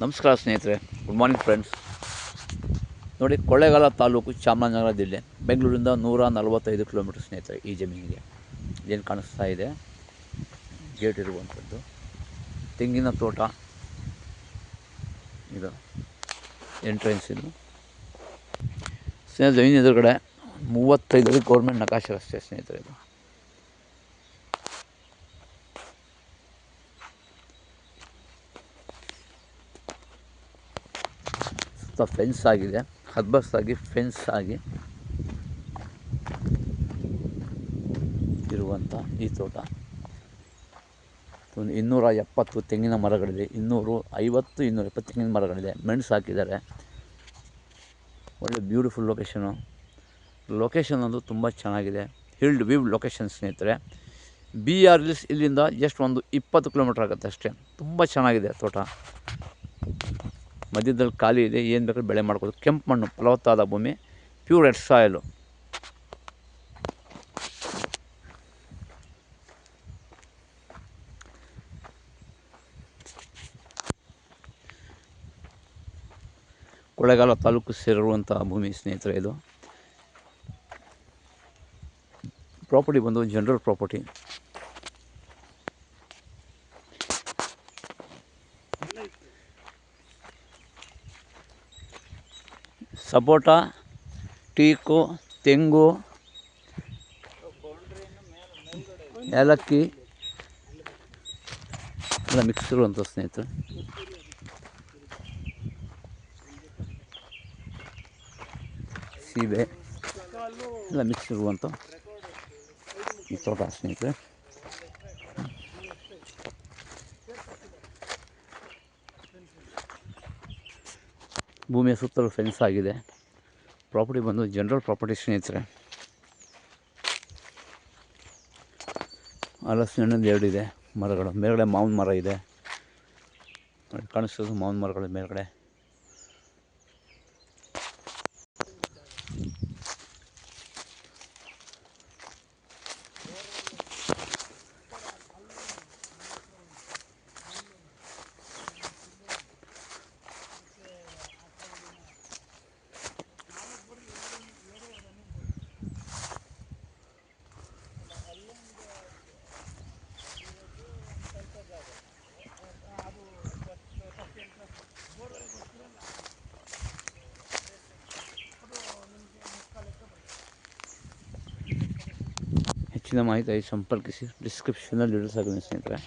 ನಮಸ್ಕಾರ ಸ್ನೇಹಿತರೆ, good morning friends. ನೋಡಿ, ಕೊಳ್ಳೇಗಾಲ ತಾಲೂಕು, ಚಾಮರಾಜನಗರ ಜಿಲ್ಲೆ, ಬೆಂಗಳೂರಿಂದ 145 ಕಿಲೋಮೀಟರ್ ಸ್ನೇಹಿತರೆ. ಈ ಜಮೀನಿಗೆ ಏನು ಕಾಣಿಸ್ತಾ ಇದೆ, ಗೇಟ್ ಇರುವಂಥದ್ದು ತೆಂಗಿನ ತೋಟ. ಇದು ಎಂಟ್ರೆನ್ಸ್. ಇದು ಸ್ನೇಹಿತರೆ, ಜಮೀನು ಎದುರುಗಡೆ 35 ಗೌರ್ಮೆಂಟ್ ನಕಾಶೆ ರಸ್ತೆ ಸ್ನೇಹಿತರೆ. ಇದು ಫೆನ್ಸ್ ಆಗಿದೆ, ಹದ್ಬಸ್ತಾಗಿ ಫೆನ್ಸ್ ಆಗಿ ಇರುವಂಥ ಈ ತೋಟ. 270 ತೆಂಗಿನ ಮರಗಳಿದೆ, 250-220 ತೆಂಗಿನ ಮರಗಳಿದೆ. ಮೆಣಸು ಹಾಕಿದ್ದಾರೆ. ಒಳ್ಳೆ ಬ್ಯೂಟಿಫುಲ್ ಲೊಕೇಶನ್ ಅಂದು ತುಂಬ ಚೆನ್ನಾಗಿದೆ. ಹಿಲ್ಡ್ ವ್ಯೂ ಲೊಕೇಶನ್ ಸ್ನೇಹಿತರೆ. BR ಹಿಲ್ಸ್ ಇಲ್ಲಿಂದ ಜಸ್ಟ್ ಒಂದು 20 ಕಿಲೋಮೀಟ್ರ್ ಆಗುತ್ತೆ ಅಷ್ಟೇ. ತುಂಬ ಚೆನ್ನಾಗಿದೆ ತೋಟ. ಮಧ್ಯದಲ್ಲಿ ಖಾಲಿ ಇದೆ, ಏನು ಬೇಕಾದ್ರೂ ಬೆಳೆ ಮಾಡ್ಬೋದು. ಕೆಂಪು ಮಣ್ಣು, ಫಲವತ್ತಾದ ಭೂಮಿ, pure red soil. Kollegal taluk ಸೇರಿರುವಂಥ ಭೂಮಿ ಸ್ನೇಹಿತರೆ. ಇದು ಪ್ರಾಪರ್ಟಿ ಬಂದು ಜನರಲ್ ಪ್ರಾಪರ್ಟಿ. ಸಪೋಟ, ಟೀಕು, ತೆಂಗು, ಏಲಕ್ಕಿ ಎಲ್ಲ ಮಿಕ್ಸ್ ಇರುವಂಥ ಸ್ನೇಹಿತರೆ. ಸೀಬೆ ಎಲ್ಲ ಮಿಕ್ಸ್ ಇರುವಂಥ ಈ ತೋಟ ಸ್ನೇಹಿತರೆ. ಭೂಮಿಯ ಸುತ್ತಲೂ ಫೆನ್ಸ್ ಆಗಿದೆ. ಪ್ರಾಪರ್ಟಿ ಬಂದು ಜನರಲ್ ಪ್ರಾಪರ್ಟಿ ಸ್ನೇಹಿತರೆ. ಹಲಸಿನ ಹಣ್ಣು 2 ಇದೆ ಮರಗಳು. ಮೇಲ್ಗಡೆ ಮಾವಿನ ಮರ ಇದೆ, ಕಾಣಿಸೋದು ಮಾವಿನ ಮರಗಳ ಮೇಲ್ಗಡೆ. ಹೆಚ್ಚಿನ ಮಾಹಿತಿ ಸಂಪರ್ಕಿಸಿ. ಡಿಸ್ಕ್ರಿಪ್ಷನಲ್ಲಿ ಡೀಟೇಲ್ಸ್ ಆಗಿದೆ ಸ್ನೇಹಿತರೆ.